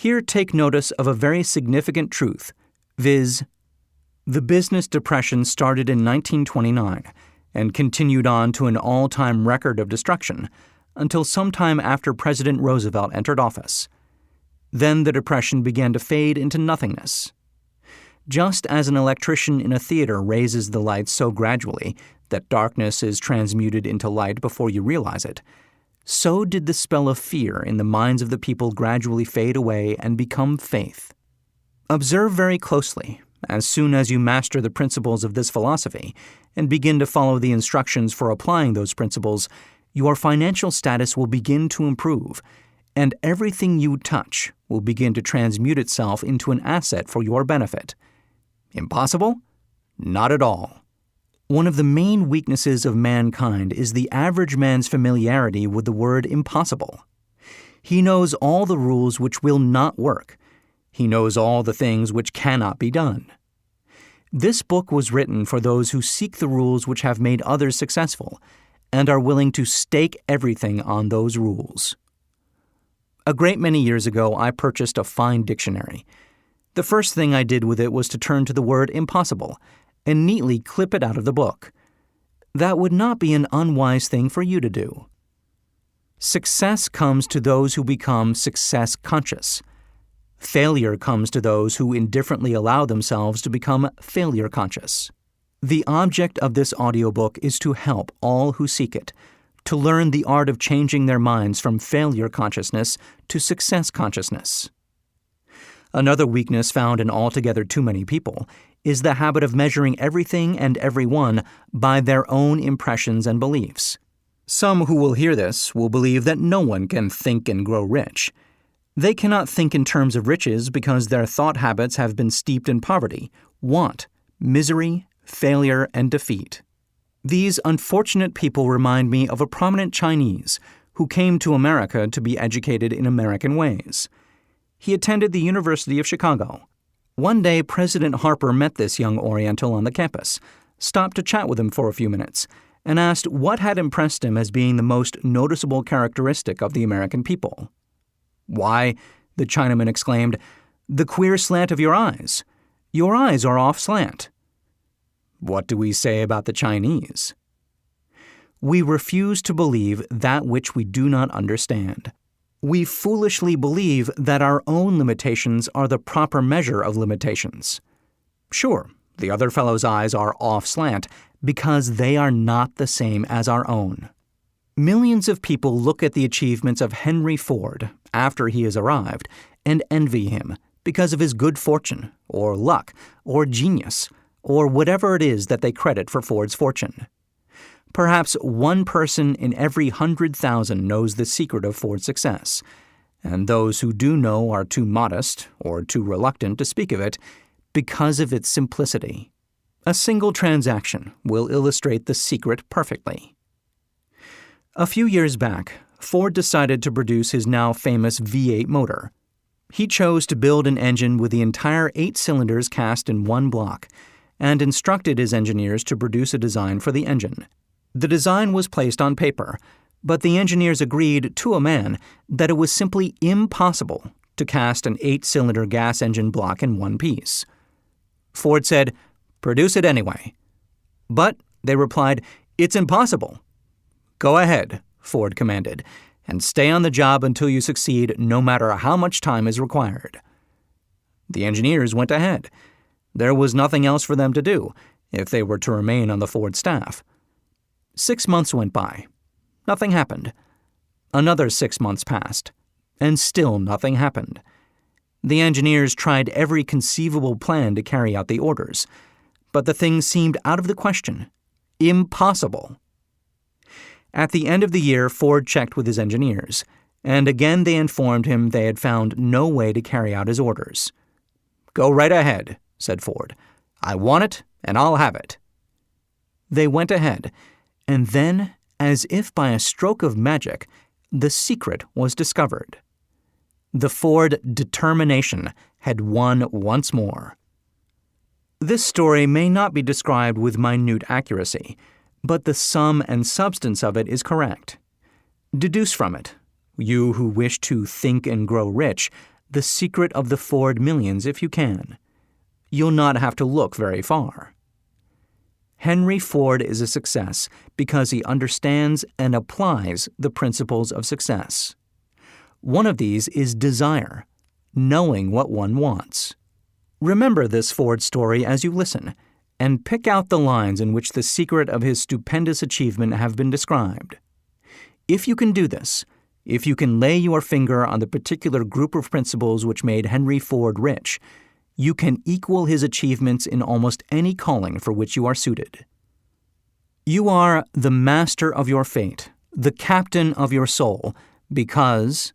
Here take notice of a very significant truth, viz., the business depression started in 1929 and continued on to an all-time record of destruction until sometime after President Roosevelt entered office. Then the depression began to fade into nothingness. Just as an electrician in a theater raises the lights so gradually that darkness is transmuted into light before you realize it, so did the spell of fear in the minds of the people gradually fade away and become faith. Observe very closely. As soon as you master the principles of this philosophy and begin to follow the instructions for applying those principles, your financial status will begin to improve, and everything you touch will begin to transmute itself into an asset for your benefit. Impossible? Not at all. One of the main weaknesses of mankind is the average man's familiarity with the word impossible. He knows all the rules which will not work. He knows all the things which cannot be done. This book was written for those who seek the rules which have made others successful and are willing to stake everything on those rules. A great many years ago, I purchased a fine dictionary. The first thing I did with it was to turn to the word impossible and neatly clip it out of the book. That would not be an unwise thing for you to do. Success comes to those who become success conscious. Failure comes to those who indifferently allow themselves to become failure conscious. The object of this audiobook is to help all who seek it, to learn the art of changing their minds from failure consciousness to success consciousness. Another weakness found in altogether too many people is the habit of measuring everything and everyone by their own impressions and beliefs. Some who will hear this will believe that no one can think and grow rich. They cannot think in terms of riches because their thought habits have been steeped in poverty, want, misery, failure, and defeat. These unfortunate people remind me of a prominent Chinese who came to America to be educated in American ways. He attended the University of Chicago. One day, President Harper met this young Oriental on the campus, stopped to chat with him for a few minutes, and asked what had impressed him as being the most noticeable characteristic of the American people. "Why," the Chinaman exclaimed, "the queer slant of your eyes. Your eyes are off slant." What do we say about the Chinese? We refuse to believe that which we do not understand. We foolishly believe that our own limitations are the proper measure of limitations. Sure, the other fellow's eyes are off slant because they are not the same as our own. Millions of people look at the achievements of Henry Ford after he has arrived and envy him because of his good fortune, or luck, or genius, or whatever it is that they credit for Ford's fortune. Perhaps one person in every 100,000 knows the secret of Ford's success, and those who do know are too modest or too reluctant to speak of it because of its simplicity. A single transaction will illustrate the secret perfectly. A few years back, Ford decided to produce his now famous V8 motor. He chose to build an engine with the entire 8 cylinders cast in one block and instructed his engineers to produce a design for the engine. The design was placed on paper, but the engineers agreed to a man that it was simply impossible to cast an 8-cylinder gas engine block in one piece. Ford said, "Produce it anyway." But, they replied, "It's impossible." "Go ahead," Ford commanded, "and stay on the job until you succeed, no matter how much time is required." The engineers went ahead. There was nothing else for them to do if they were to remain on the Ford staff. 6 months went by. Nothing happened. Another 6 months passed, and still nothing happened. The engineers tried every conceivable plan to carry out the orders, but the thing seemed out of the question. Impossible. At the end of the year, Ford checked with his engineers, and again they informed him they had found no way to carry out his orders. "Go right ahead," said Ford. "I want it, and I'll have it." They went ahead, and then, as if by a stroke of magic, the secret was discovered. The Ford determination had won once more. This story may not be described with minute accuracy, but the sum and substance of it is correct. Deduce from it, you who wish to think and grow rich, The Secret of the Ford Millions if you can. You'll not have to look very far. Henry Ford is a success because he understands and applies the principles of success. One of these is desire, knowing what one wants. Remember this Ford story as you listen, and pick out the lines in which the secret of his stupendous achievement have been described. If you can do this, if you can lay your finger on the particular group of principles which made Henry Ford rich, you can equal his achievements in almost any calling for which you are suited. You are the master of your fate, the captain of your soul, because